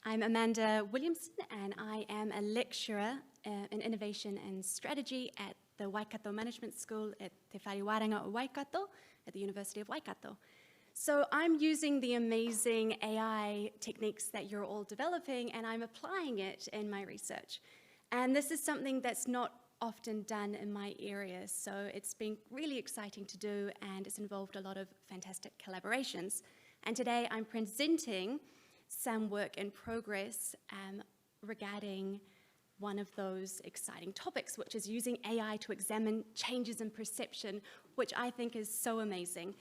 I'm Amanda Williamson, and I am a lecturer in innovation and strategy at the Waikato Management School at Te Wharewaranga o Waikato at the University of Waikato. So I'm using the amazing AI techniques that you're all developing, and I'm applying it in my research. And this is something that's not often done in my area, so it's been really exciting to do, and it's involved a lot of fantastic collaborations. And today I'm presenting some work in progress regarding one of those exciting topics, which is using AI to examine changes in perception, which I think is so amazing.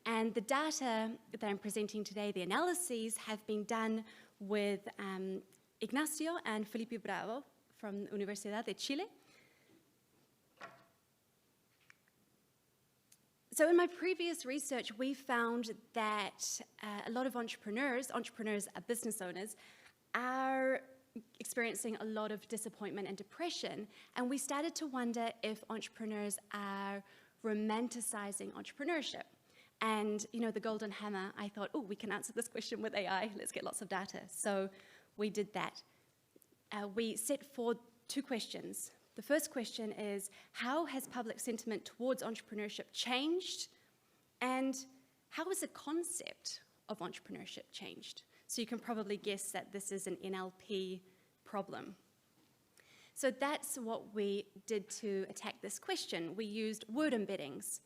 And the data that I'm presenting today, the analyses, have been done with Ignacio and Felipe Bravo from Universidad de Chile. So in my previous research, we found that a lot of entrepreneurs are business owners, are experiencing a lot of disappointment and depression. And we started to wonder if entrepreneurs are romanticizing entrepreneurship. And, you know, the golden hammer, I thought, oh, we can answer this question with AI. Let's get lots of data. So we did that. We set forward two questions. The first question is, how has public sentiment towards entrepreneurship changed? And how has the concept of entrepreneurship changed? So you can probably guess that this is an NLP problem. So that's what we did to attack this question. We used word embeddings.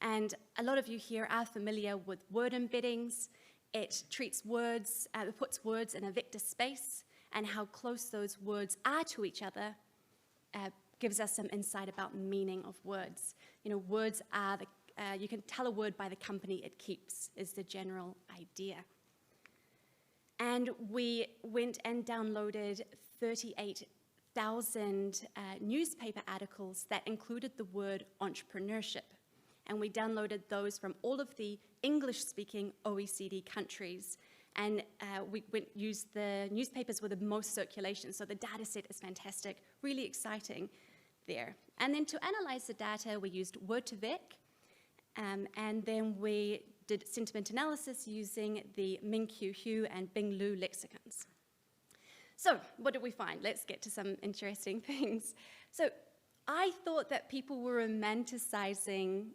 And a lot of you here are familiar with word embeddings. It treats words, it puts words in a vector space, and how close those words are to each other gives us some insight about meaning of words. You know, words are you can tell a word by the company it keeps, is the general idea. And we went and downloaded 38,000 newspaper articles that included the word entrepreneurship. And we downloaded those from all of the English-speaking OECD countries. And we used the newspapers with the most circulation, so the data set is fantastic, really exciting there. And then to analyze the data, we used Word2Vec, and then we did sentiment analysis using the Min-Q-Hu and Bing-Lu lexicons. So what did we find? Let's get to some interesting things. So I thought that people were romanticizing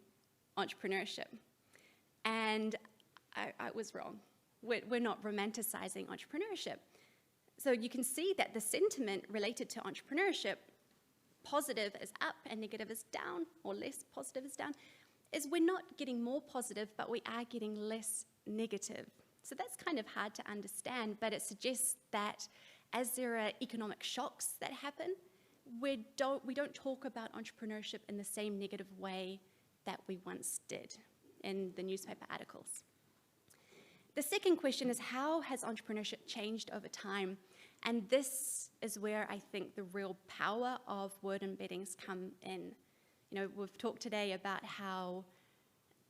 entrepreneurship, and I was wrong. We're not romanticizing entrepreneurship. So you can see that the sentiment related to entrepreneurship, positive is up and negative is down, or less positive is down, is we're not getting more positive, but we are getting less negative. So that's kind of hard to understand, but it suggests that as there are economic shocks that happen, we don't talk about entrepreneurship in the same negative way that we once did in the newspaper articles. The second question is, how has entrepreneurship changed over time? And this is where I think the real power of word embeddings come in. You know, we've talked today about how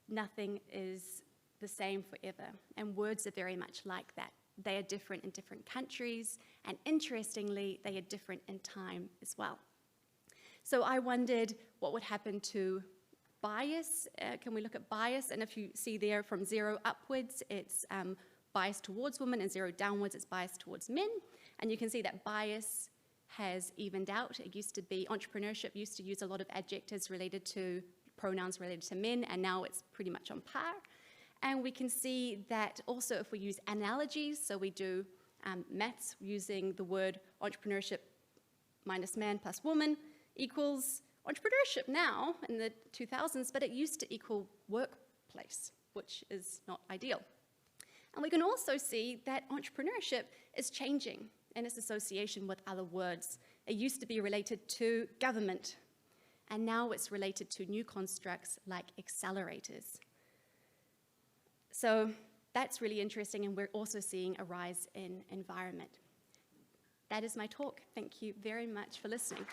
nothing is the same forever, and words are very much like that. They are different in different countries, and interestingly, they are different in time as well. So I wondered what would happen to bias. Can we look at bias? And if you see there from 0 upwards, it's bias towards women, and 0 downwards, it's bias towards men. And you can see that bias has evened out. It used to be, entrepreneurship used to use a lot of adjectives related to, pronouns related to men, and now it's pretty much on par. And we can see that also if we use analogies, so we do maths using the word entrepreneurship minus man plus woman equals entrepreneurship now in the 2000s, but it used to equal workplace, which is not ideal. And we can also see that entrepreneurship is changing in its association with other words. It used to be related to government, and now it's related to new constructs like accelerators. So that's really interesting, and we're also seeing a rise in environment. That is my talk. Thank you very much for listening.